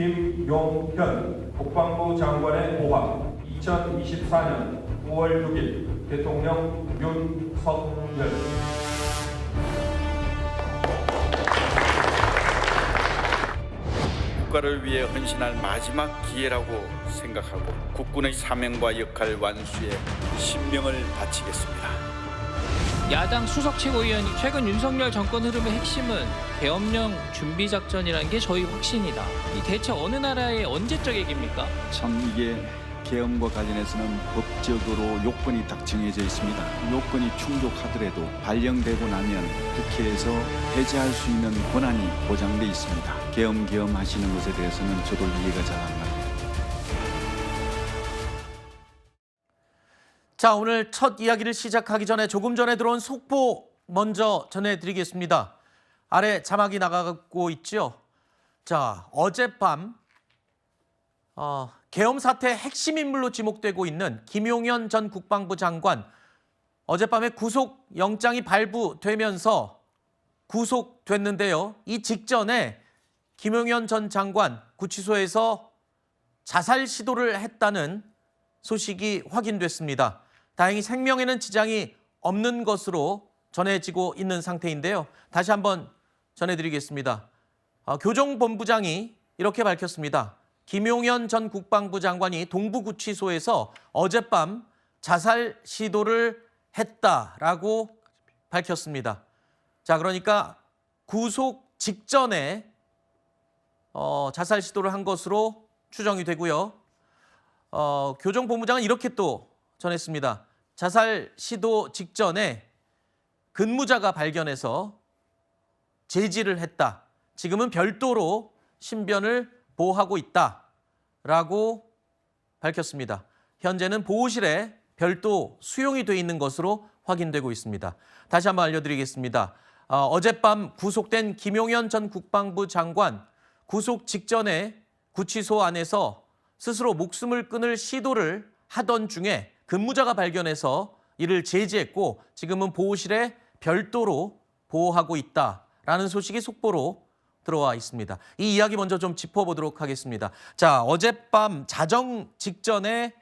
김용현 국방부 장관의 보합 2024년 9월 6일 대통령 윤석열. 국가를 위해 헌신할 마지막 기회라고 생각하고 국군의 사명과 역할 완수에 신명을 바치겠습니다. 야당 수석 최고위원이 최근 윤석열 정권 흐름의 핵심은 계엄령 준비 작전이라는 게 저희 확신이다. 이 대체 어느 나라의 언제적 얘기입니까? 참 이게 계엄과 관련해서는 법적으로 요건이 딱 정해져 있습니다. 요건이 충족하더라도 발령되고 나면 국회에서 해제할 수 있는 권한이 보장돼 있습니다. 계엄 하시는 것에 대해서는 저도 이해가 잘 안 갑니다. 자, 오늘 첫 이야기를 시작하기 전에 조금 전에 들어온 속보 먼저 전해드리겠습니다. 아래 자막이 나가고 있죠. 자, 어젯밤 계엄 사태의 핵심 인물로 지목되고 있는 김용현 전 국방부 장관 어젯밤에 구속 영장이 발부되면서 구속됐는데요. 이 직전에 김용현 전 장관 구치소에서 자살 시도를 했다는 소식이 확인됐습니다. 다행히 생명에는 지장이 없는 것으로 전해지고 있는 상태인데요. 다시 한번 전해드리겠습니다. 교정본부장이 이렇게 밝혔습니다. 김용현 전 국방부 장관이 동부구치소에서 어젯밤 자살 시도를 했다라고 밝혔습니다. 자, 그러니까 구속 직전에 자살 시도를 한 것으로 추정이 되고요. 교정본부장은 이렇게 또 전했습니다. 자살 시도 직전에 근무자가 발견해서 제지를 했다. 지금은 별도로 신변을 보호하고 있다라고 밝혔습니다. 현재는 보호실에 별도 수용이 돼 있는 것으로 확인되고 있습니다. 다시 한번 알려드리겠습니다. 어젯밤 구속된 김용현 전 국방부 장관 구속 직전에 구치소 안에서 스스로 목숨을 끊을 시도를 하던 중에 근무자가 발견해서 이를 제지했고 지금은 보호실에 별도로 보호하고 있다라는 소식이 속보로 들어와 있습니다. 이 이야기 먼저 좀 짚어보도록 하겠습니다. 자, 어젯밤 자정 직전에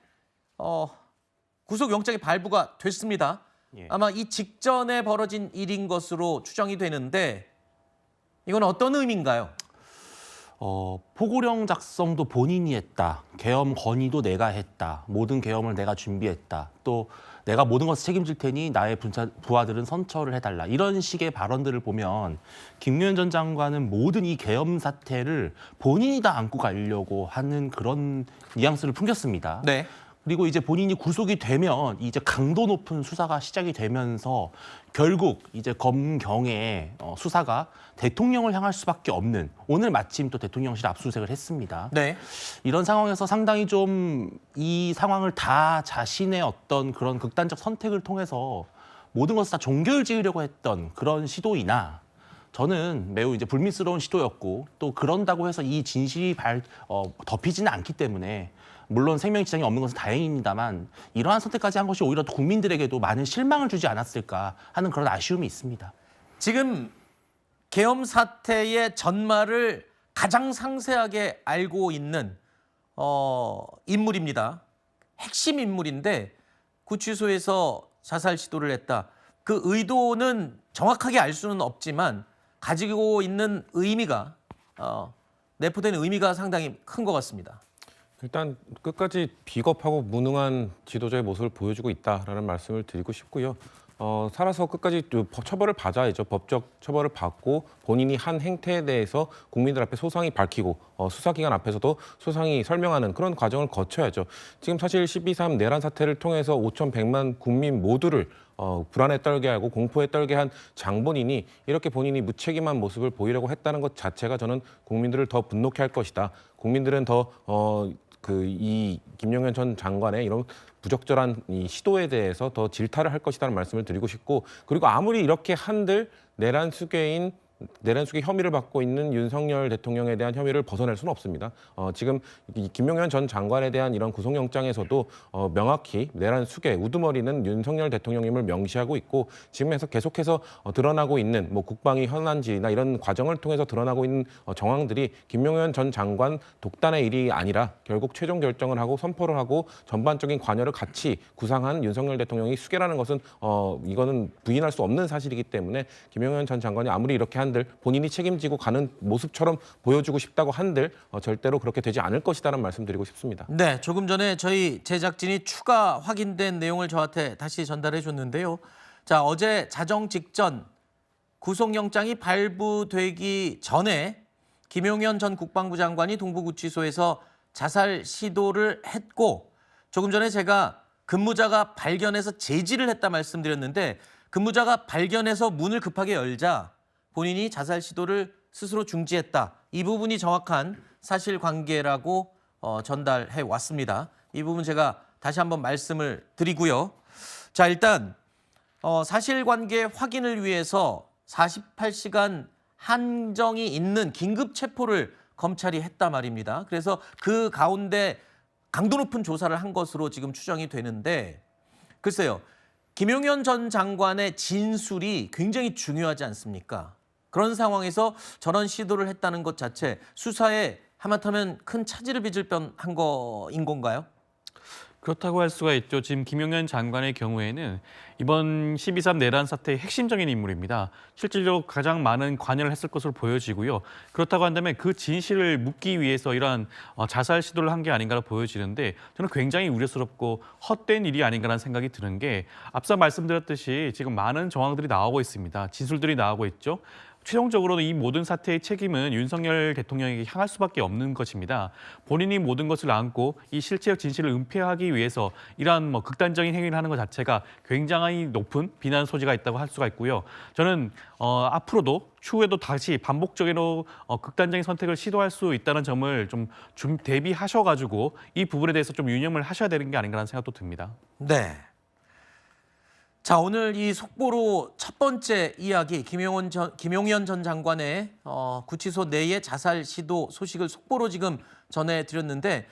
구속영장이 발부가 됐습니다. 아마 이 직전에 벌어진 일인 것으로 추정이 되는데 이건 어떤 의미인가요? 포고령 작성도 본인이 했다. 계엄 건의도 내가 했다. 모든 계엄을 내가 준비했다. 또 내가 모든 것을 책임질 테니 나의 부하들은 선처를 해달라. 이런 식의 발언들을 보면 김용현 전 장관은 모든 이 계엄 사태를 본인이 다 안고 가려고 하는 그런 뉘앙스를 풍겼습니다. 네. 그리고 이제 본인이 구속이 되면 이제 강도 높은 수사가 시작이 되면서 결국 이제 검경의 수사가 대통령을 향할 수밖에 없는, 오늘 마침 또 대통령실 압수수색을 했습니다. 네. 이런 상황에서 상당히 좀 이 상황을 다 자신의 어떤 그런 극단적 선택을 통해서 모든 것을 다 종결 지으려고 했던 그런 시도이나, 저는 매우 이제 불미스러운 시도였고 또 그런다고 해서 이 진실이 덮이지는 않기 때문에 물론 생명 지장이 없는 것은 다행입니다만 이러한 선택까지 한 것이 오히려 국민들에게도 많은 실망을 주지 않았을까 하는 그런 아쉬움이 있습니다. 지금 계엄 사태의 전말을 가장 상세하게 알고 있는 인물입니다. 핵심 인물인데 구치소에서 자살 시도를 했다. 그 의도는 정확하게 알 수는 없지만 가지고 있는 의미가 내포된 의미가 상당히 큰 것 같습니다. 일단 끝까지 비겁하고 무능한 지도자의 모습을 보여주고 있다라는 말씀을 드리고 싶고요. 살아서 끝까지 처벌을 받아야죠. 법적 처벌을 받고 본인이 한 행태에 대해서 국민들 앞에 소상히 밝히고 수사기관 앞에서도 소상히 설명하는 그런 과정을 거쳐야죠. 지금 사실 12.3 내란 사태를 통해서 5,100만 국민 모두를 불안에 떨게 하고 공포에 떨게 한 장본인이 이렇게 본인이 무책임한 모습을 보이려고 했다는 것 자체가 저는 국민들을 더 분노케 할 것이다. 국민들은 더 이 김용현 전 장관의 이런 부적절한 이 시도에 대해서 더 질타를 할 것이라는 말씀을 드리고 싶고, 그리고 아무리 이렇게 한들 내란 수괴인 내란 수계 혐의를 받고 있는 윤석열 대통령에 대한 혐의를 벗어날 수는 없습니다. 지금 이 김용현 전 장관에 대한 이런 구속영장에서도 명확히 내란 수계 우두머리는 윤석열 대통령임을 명시하고 있고 지금에서 계속해서 드러나고 있는 뭐 국방위 현안질이나 이런 과정을 통해서 드러나고 있는 정황들이 김용현 전 장관 독단의 일이 아니라 결국 최종 결정을 하고 선포를 하고 전반적인 관여를 같이 구상한 윤석열 대통령이 수계라는 것은 이거는 부인할 수 없는 사실이기 때문에 김용현 전 장관이 아무리 이렇게 한들 본인이 책임지고 가는 모습처럼 보여주고 싶다고 한들 절대로 그렇게 되지 않을 것이다라는 말씀드리고 싶습니다. 네, 조금 전에 저희 제작진이 추가 확인된 내용을 저한테 다시 전달해 줬는데요. 자, 어제 자정 직전 구속영장이 발부되기 전에 김용현 전 국방부 장관이 동부구치소에서 자살 시도를 했고 조금 전에 제가 근무자가 발견해서 제지를 했다 말씀드렸는데 근무자가 발견해서 문을 급하게 열자 본인이 자살 시도를 스스로 중지했다. 이 부분이 정확한 사실관계라고 전달해 왔습니다. 이 부분 제가 다시 한번 말씀을 드리고요. 자, 일단 사실관계 확인을 위해서 48시간 한정이 있는 긴급 체포를 검찰이 했단 말입니다. 그래서 그 가운데 강도 높은 조사를 한 것으로 지금 추정이 되는데 글쎄요. 김용현 전 장관의 진술이 굉장히 중요하지 않습니까? 그런 상황에서 저런 시도를 했다는 것 자체 수사에 하마터면 큰 차질을 빚을 뻔한 거인 건가요? 그렇다고 할 수가 있죠. 지금 김용현 장관의 경우에는 이번 12.3 내란 사태의 핵심적인 인물입니다. 실질적으로 가장 많은 관여를 했을 것으로 보여지고요. 그렇다고 한다면 그 진실을 묻기 위해서 이러한 자살 시도를 한 게 아닌가로 보여지는데 저는 굉장히 우려스럽고 헛된 일이 아닌가라는 생각이 드는 게 앞서 말씀드렸듯이 지금 많은 정황들이 나오고 있습니다. 진술들이 나오고 있죠. 최종적으로는 이 모든 사태의 책임은 윤석열 대통령에게 향할 수밖에 없는 것입니다. 본인이 모든 것을 안고 이 실체적 진실을 은폐하기 위해서 이러한 극단적인 행위를 하는 것 자체가 굉장히 높은 비난 소지가 있다고 할 수가 있고요. 저는 앞으로도 추후에도 다시 반복적으로 극단적인 선택을 시도할 수 있다는 점을 좀 대비하셔가지고 이 부분에 대해서 좀 유념을 하셔야 되는 게 아닌가라는 생각도 듭니다. 네. 자, 오늘 이 속보로 첫 번째 이야기 김용현 전 장관의 구치소 내의 자살 시도 소식을 속보로 지금 전해드렸는데